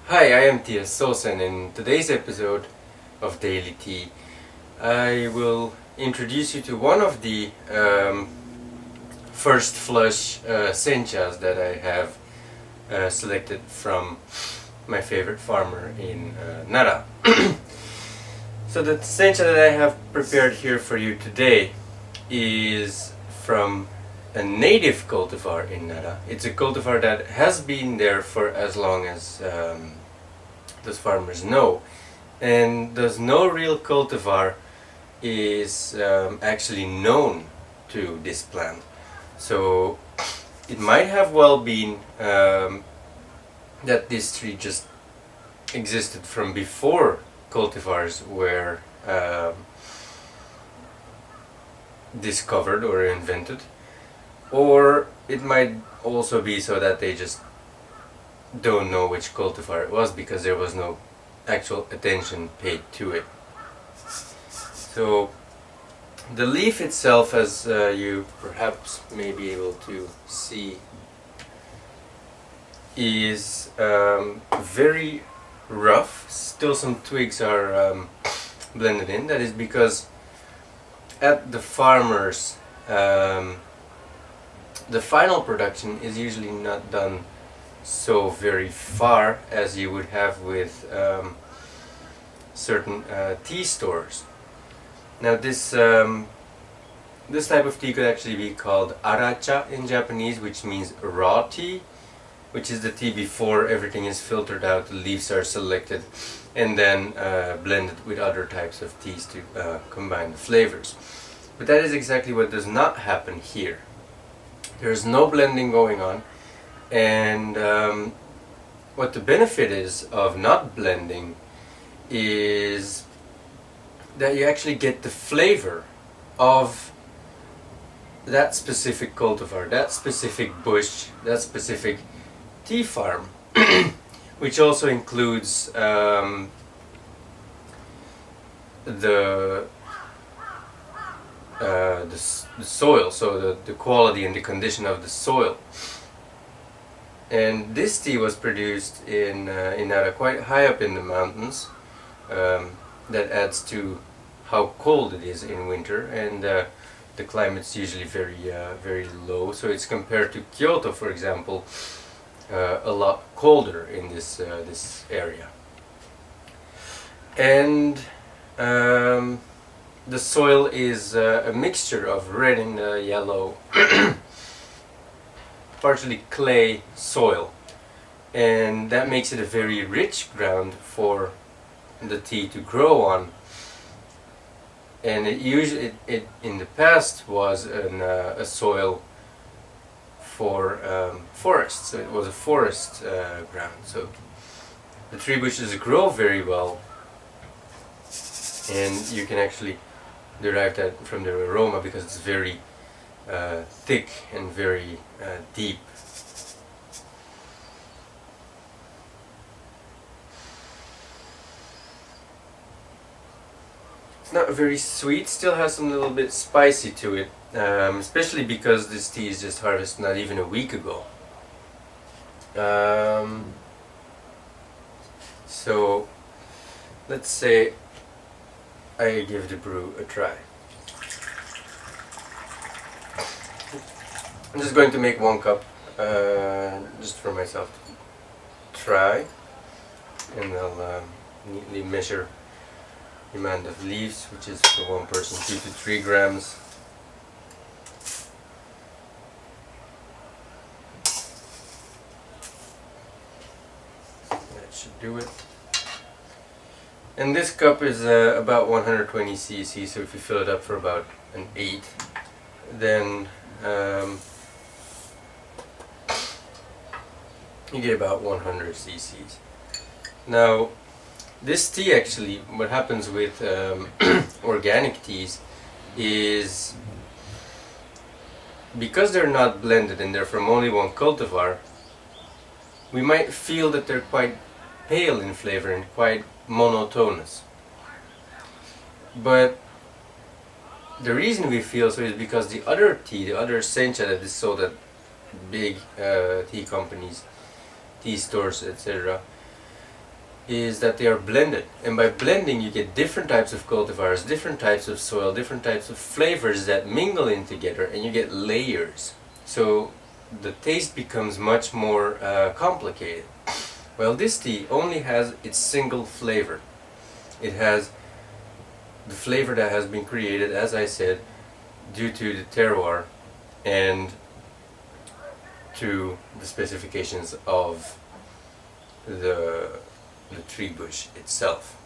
Hi, I am Tia Sosa, and in today's episode of Daily Tea, I will introduce you to one of the first flush senchas that I have selected from my favorite farmer in Nara. So the sencha that I have prepared here for you today is from a native cultivar in Nara. It's a cultivar that has been there for as long as those farmers know, and thus no real cultivar is actually known to this plant. So it might have well been that this tree just existed from before cultivars were discovered or invented, or it might also be so that they just don't know which cultivar it was because there was no actual attention paid to it. So the leaf itself, as you perhaps may be able to see, is very rough. Still some twigs are blended in. That is because at the farmers the final production is usually not done so very far as you would have with certain tea stores. Now this type of tea could actually be called aracha in Japanese, which means raw tea, which is the tea before everything is filtered out, the leaves are selected, and then blended with other types of teas to combine the flavors. But that is exactly what does not happen here. There is no blending going on, and what the benefit is of not blending is that you actually get the flavor of that specific cultivar, that specific bush, that specific tea farm, which also includes the soil, so the quality and the condition of the soil. And this tea was produced in Nara, quite high up in the mountains. That adds to how cold it is in winter, and the climate's usually very low. So it's compared to Kyoto, for example, a lot colder in this area. And the soil is a mixture of red and yellow, partially clay soil, and that makes it a very rich ground for the tea to grow on. And it usually in the past was a soil for forests, so it was a forest ground. So the tree bushes grow very well, and you can actually derive that from the aroma because it's very thick and very deep. It's not very sweet, still has some little bit spicy to it, especially because this tea is just harvested not even a week ago. So let's say I give the brew a try. I'm just going to make 1 cup just for myself to try, and I'll neatly measure the amount of leaves, which is for one person 2 to 3 grams. That should do it. And this cup is about 120 cc, so if you fill it up for about an 8, then you get about 100 cc's. Now this tea, actually, what happens with organic teas is, because they're not blended and they're from only one cultivar, we might feel that they're quite pale in flavor and quite monotonous. But the reason we feel so is because the other tea, the other sencha that is sold at big tea companies, tea stores, etc., is that they are blended, and by blending you get different types of cultivars, different types of soil, different types of flavors that mingle in together, and you get layers. So the taste becomes much more complicated. Well, this tea only has its single flavor. It has the flavor that has been created, as I said, due to the terroir and to the specifications of the tree bush itself.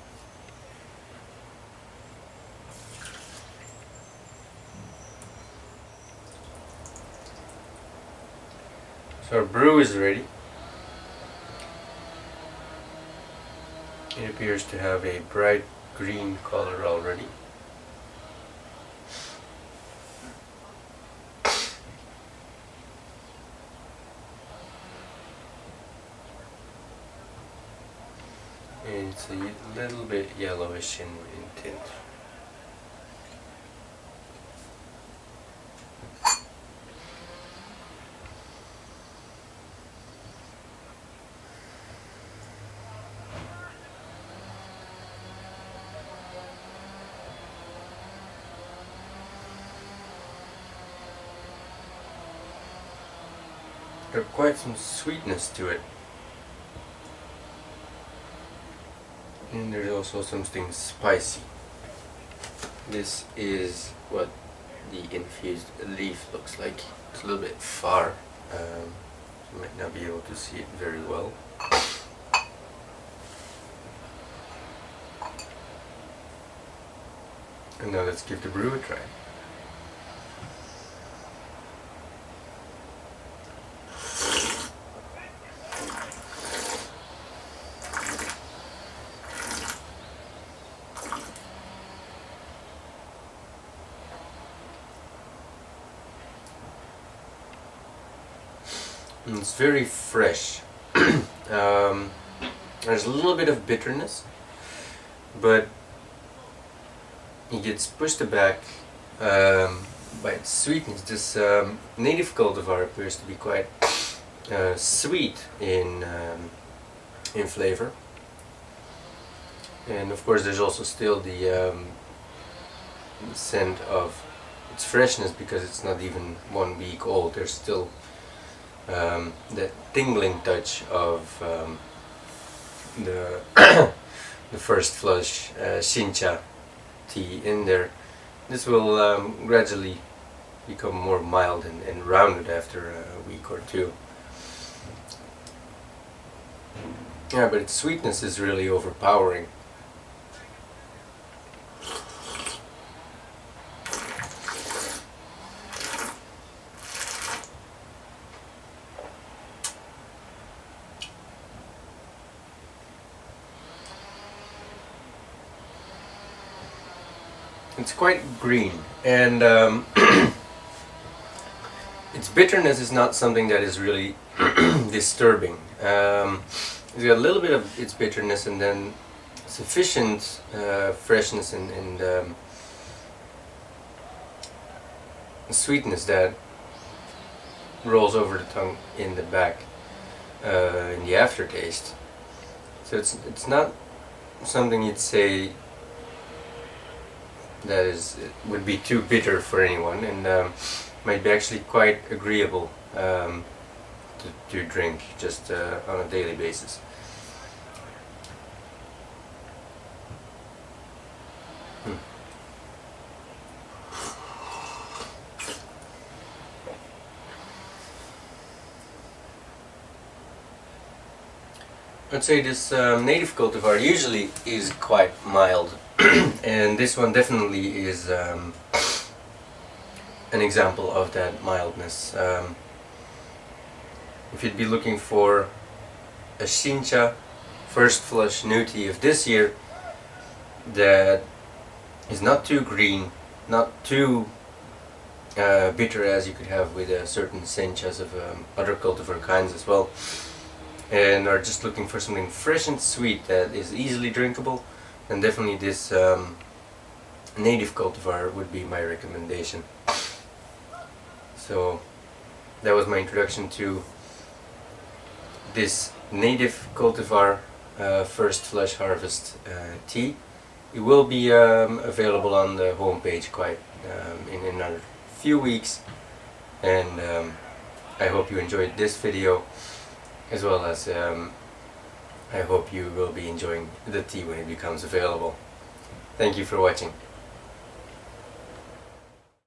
So our brew is ready. It appears to have a bright green color already. And it's a little bit yellowish in tint. There's quite some sweetness to it. And there's also something spicy. This is what the infused leaf looks like. It's a little bit far. You might not be able to see it very well. And now let's give the brew a try. And it's very fresh. There's a little bit of bitterness, but it gets pushed back by its sweetness. This native cultivar appears to be quite sweet in flavor, and of course there's also still the scent of its freshness because it's not even 1 week old. There's still that tingling touch of the the first flush sencha tea in there. This will gradually become more mild and rounded after a week or two. Yeah, but its sweetness is really overpowering. It's quite green, and its bitterness is not something that is really disturbing. It's got a little bit of its bitterness and then sufficient freshness and sweetness that rolls over the tongue in the back, in the aftertaste. So it's not something you'd say that would be too bitter for anyone, and might be actually quite agreeable to drink just on a daily basis. I'd say this native cultivar usually is quite mild, and this one definitely is an example of that mildness. If you'd be looking for a sencha first flush new tea of this year that is not too green, not too bitter as you could have with certain senchas of other cultivar kinds as well, and are just looking for something fresh and sweet that is easily drinkable, then definitely this native cultivar would be my recommendation. So that was my introduction to this native cultivar first flush harvest tea. It will be available on the homepage quite in another few weeks, and I hope you enjoyed this video, as well as I hope you will be enjoying the tea when it becomes available. Thank you for watching.